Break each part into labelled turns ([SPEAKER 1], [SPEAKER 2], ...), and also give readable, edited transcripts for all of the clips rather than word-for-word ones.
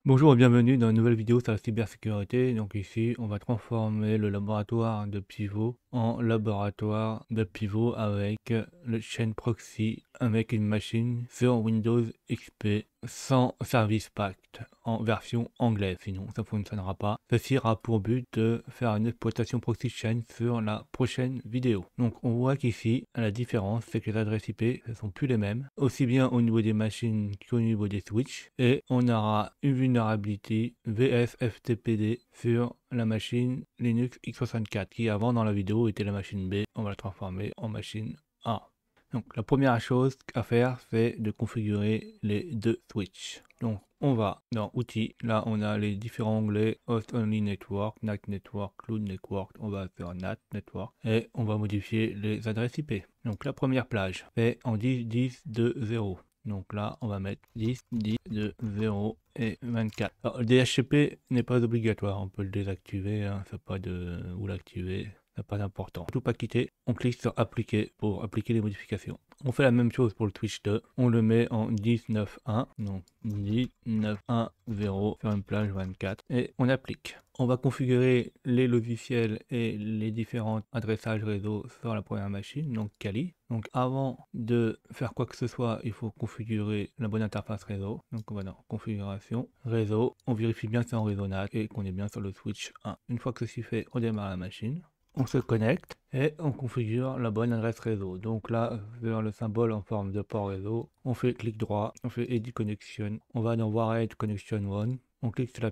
[SPEAKER 1] Bonjour et bienvenue dans une nouvelle vidéo sur la cybersécurité. Donc ici, on va transformer le laboratoire de pivot en laboratoire de pivot avec le chain proxy avec une machine sur Windows XP sans service pack en version anglaise, sinon ça ne fonctionnera pas. Ceci aura pour but de faire une exploitation proxy chain sur la prochaine vidéo. Donc on voit qu'ici, la différence, c'est que les adresses IP ne sont plus les mêmes, aussi bien au niveau des machines qu'au niveau des switches, et on aura une vulnérabilité VSFTPD sur la machine Linux x64 qui avant dans la vidéo était la machine B. On va la transformer en machine A. Donc la première chose à faire, c'est de configurer les deux switches. Donc on va dans outils, là on a les différents onglets Host Only Network, NAT Network, Cloud Network, on va faire NAT Network et on va modifier les adresses IP. Donc la première plage est en 10.10.2.0. Donc là, on va mettre 10, 10, 2, 0 et 24. Alors, le DHCP n'est pas obligatoire, on peut le désactiver, hein, c'est pas de... ou l'activer, ça n'a pas d'importance. Tout pas quitter, on clique sur appliquer pour appliquer les modifications. On fait la même chose pour le Twitch 2, on le met en 10.9.1, donc 10.9.1.0 sur une plage 24 et on applique. On va configurer les logiciels et les différents adressages réseau sur la première machine, donc Kali. Donc avant de faire quoi que ce soit, il faut configurer la bonne interface réseau. Donc on va dans configuration, réseau, on vérifie bien que c'est en réseau NAT et qu'on est bien sur le switch 1. Une fois que ceci fait, on démarre la machine. On se connecte et on configure la bonne adresse réseau. Donc là, vers le symbole en forme de port réseau, on fait clic droit, on fait Edit Connection, on va dans Wired Connection 1, on clique sur le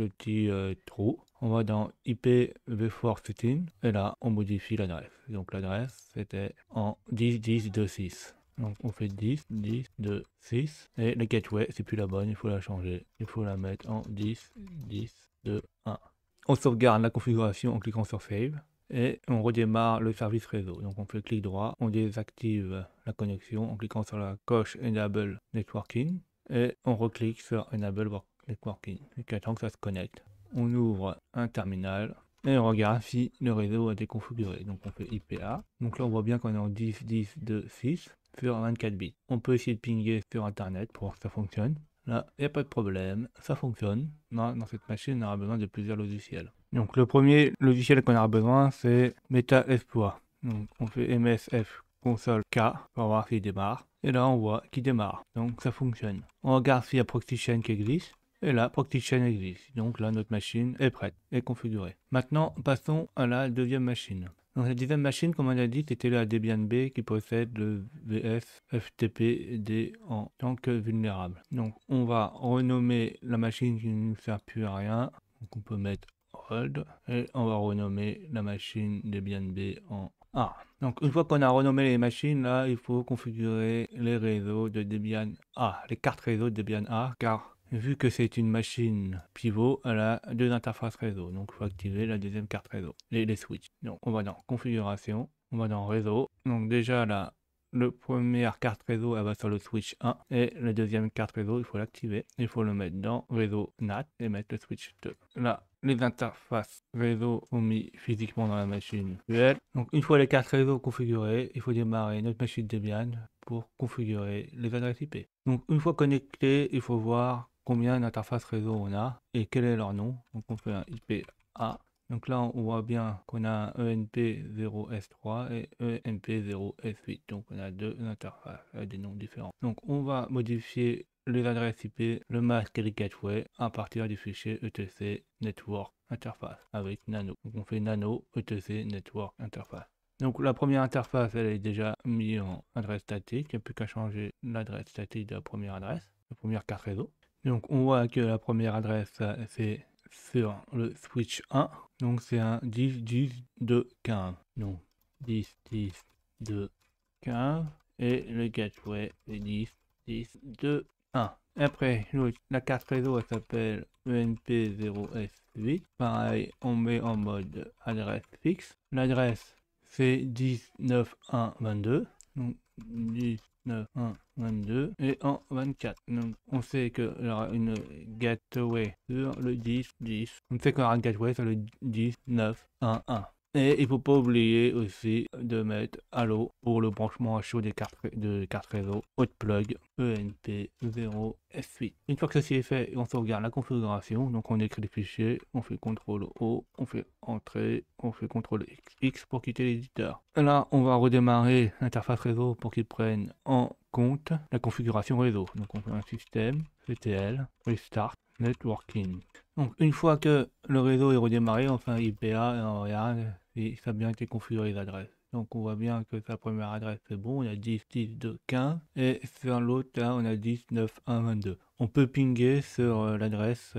[SPEAKER 1] petit trou, on va dans IPv4 Setting et là on modifie l'adresse. Donc l'adresse c'était en 10.10.2.6. Donc on fait 10, 10, 2, 6 et le gateway c'est plus la bonne, il faut la changer. Il faut la mettre en 10, 10, 2, 1. On sauvegarde la configuration en cliquant sur Save et on redémarre le service réseau. Donc on fait clic droit, on désactive la connexion en cliquant sur la coche Enable Networking et on reclique sur Enable Networking. Et attend que ça se connecte. On ouvre un terminal et on regarde si le réseau a été configuré. Donc on fait IPA. Donc là on voit bien qu'on est en 10, 10, 2, 6 sur 24 bits. On peut essayer de pinguer sur internet pour voir que ça fonctionne. Là, il n'y a pas de problème, ça fonctionne. Dans cette machine, on aura besoin de plusieurs logiciels. Donc le premier logiciel qu'on aura besoin, c'est MetaExploit. Donc on fait MSF console K pour voir s'il démarre. Et là, on voit qu'il démarre. Donc ça fonctionne. On regarde s'il y a Proxy Chain qui existe. Et là, Proxy Chain existe. Donc là, notre machine est prête, est configurée. Maintenant, passons à la deuxième machine. Donc la deuxième machine, comme on a dit, c'était la Debian B qui possède le VS FTPD en tant que vulnérable. Donc on va renommer la machine qui ne nous sert plus à rien. Donc on peut mettre Hold et on va renommer la machine Debian B en A. Donc une fois qu'on a renommé les machines, là il faut configurer les réseaux de Debian A, les cartes réseau de Debian A, car vu que c'est une machine pivot, elle a deux interfaces réseau. Donc il faut activer la deuxième carte réseau, les switches. Donc on va dans configuration, on va dans réseau. Donc déjà là, le première carte réseau elle va sur le switch 1 et la deuxième carte réseau il faut l'activer. Il faut le mettre dans réseau NAT et mettre le switch 2. Là, les interfaces réseau sont mis physiquement dans la machine virtuelle. Donc une fois les cartes réseau configurées, il faut démarrer notre machine Debian pour configurer les adresses IP. Donc une fois connecté, il faut voir combien d'interfaces réseau on a et quel est leur nom. Donc on fait un IPA. Donc là on voit bien qu'on a un ENP0S3 et ENP0S8. Donc on a deux interfaces avec des noms différents. Donc on va modifier les adresses IP, le masque et les gateways à partir du fichier etc network interface avec nano. Donc on fait nano etc network interface. Donc la première interface elle est déjà mise en adresse statique, il n'y a plus qu'à changer l'adresse statique de la première adresse, la première carte réseau. Donc on voit que la première adresse c'est sur le switch 1, donc c'est un 10 10 2 15. Donc 10 10 2 15 et le gateway est 10 10 2 1. Après, la carte réseau elle s'appelle ENP0S8. Pareil, on met en mode adresse fixe. L'adresse c'est 10.9.1.22. Donc 10.9.1.22 et en 24. Donc on sait qu'il y aura une gateway sur le 10.10. On sait qu'il y aura un gateway sur le 10.9.1.1. Et il faut pas oublier aussi de mettre Allo pour le branchement à chaud des cartes réseau, hot plug ENP0 S8. Une fois que ceci est fait, on sauvegarde la configuration. Donc on écrit les fichiers, on fait CTRL O, on fait Entrée, on fait CTRL X pour quitter l'éditeur. Là, on va redémarrer l'interface réseau pour qu'il prenne en compte la configuration réseau. Donc on fait un système, CTL, Restart, Networking. Donc une fois que le réseau est redémarré, on fait un IPA et on regarde si ça a bien été configuré les adresses. Donc on voit bien que sa première adresse c'est bon, on a 10, 10, 2, 15 et sur l'autre là on a 10, 9, 1, 22. On peut pinguer sur l'adresse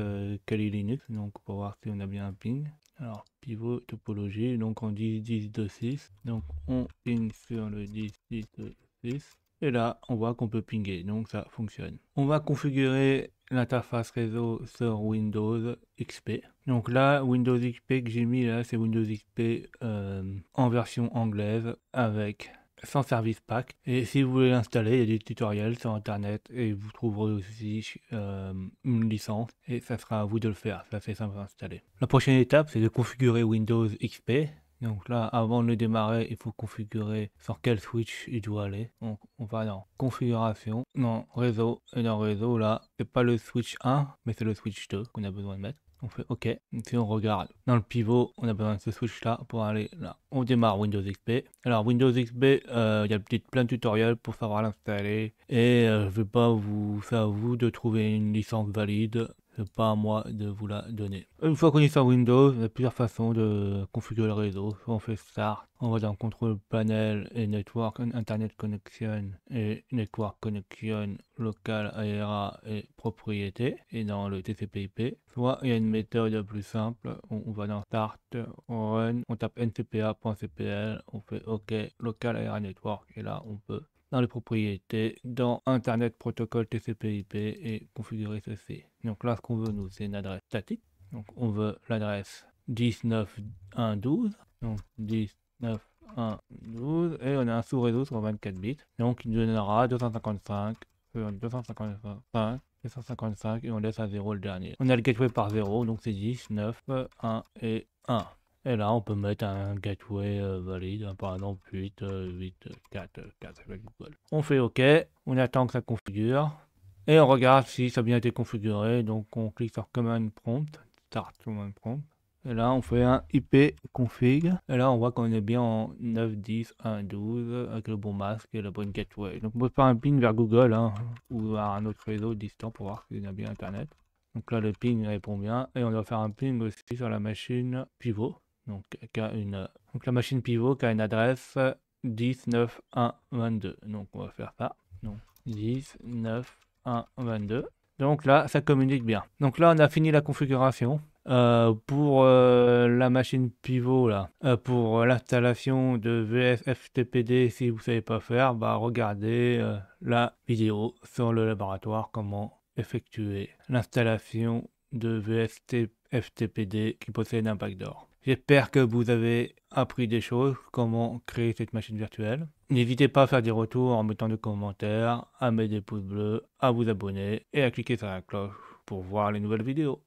[SPEAKER 1] Kali Linux, donc pour voir si on a bien un ping. Alors pivot topologie, donc on dit 10, 2, 6, donc on ping sur le 10, 10, 2, 6. Et là, on voit qu'on peut pinguer, donc ça fonctionne. On va configurer l'interface réseau sur Windows XP. Donc là, Windows XP que j'ai mis là, c'est Windows XP en version anglaise avec sans service pack. Et si vous voulez l'installer, il y a des tutoriels sur internet et vous trouverez aussi une licence et ça sera à vous de le faire. Ça c'est simple à installer. La prochaine étape, c'est de configurer Windows XP. Donc là, avant de le démarrer, il faut configurer sur quel switch il doit aller. Donc on va dans configuration, dans réseau, et dans réseau là, c'est pas le switch 1, mais c'est le switch 2 qu'on a besoin de mettre. On fait OK. Si on regarde dans le pivot, on a besoin de ce switch là pour aller là. On démarre Windows XP. Alors Windows XP, il y a plein de tutoriels pour savoir l'installer. Et je vais pas vous faire à vous de trouver une licence valide. C'est pas à moi de vous la donner. Une fois qu'on est sur Windows, il y a plusieurs façons de configurer le réseau. Soit on fait Start, on va dans Control Panel et Network, Internet Connection et Network Connection, Local ARA et Propriété, et dans le TCP/IP. Soit il y a une méthode plus simple, on va dans Start, on Run, on tape ncpa.cpl, on fait OK, Local ARA Network, et là on peut dans les propriétés, dans Internet Protocol TCP/IP et configurer ceci. Donc là, ce qu'on veut, nous, c'est une adresse statique. Donc on veut l'adresse 19.1.12. Donc 19.1.12 et on a un sous-réseau sur 24 bits. Donc il donnera 255 sur 255. 255 et on laisse à 0 le dernier. On a le gateway par 0, donc c'est 10, 9, 1 et 1. Et là, on peut mettre un gateway valide, par exemple 8, 8, 4, 4 avec Google. On fait OK, on attend que ça configure, et on regarde si ça a bien été configuré. Donc on clique sur Command Prompt, Start Command Prompt, et là on fait un IP config, et là on voit qu'on est bien en 9, 10, 1, 12, avec le bon masque et la bonne gateway. Donc on peut faire un ping vers Google, ou à un autre réseau distant pour voir s'il y a bien Internet. Donc là le ping répond bien, et on doit faire un ping aussi sur la machine pivot. Donc la machine pivot qui a une adresse 10.9.1.22. Donc on va faire ça. Donc 10.9.1.22. Donc là, ça communique bien. Donc là, on a fini la configuration. Pour la machine pivot là, pour l'installation de VSFTPD, si vous ne savez pas faire, bah regardez la vidéo sur le laboratoire comment effectuer l'installation de VSFTPD qui possède un backdoor. J'espère que vous avez appris des choses, comment créer cette machine virtuelle. N'hésitez pas à faire des retours en mettant des commentaires, à mettre des pouces bleus, à vous abonner et à cliquer sur la cloche pour voir les nouvelles vidéos.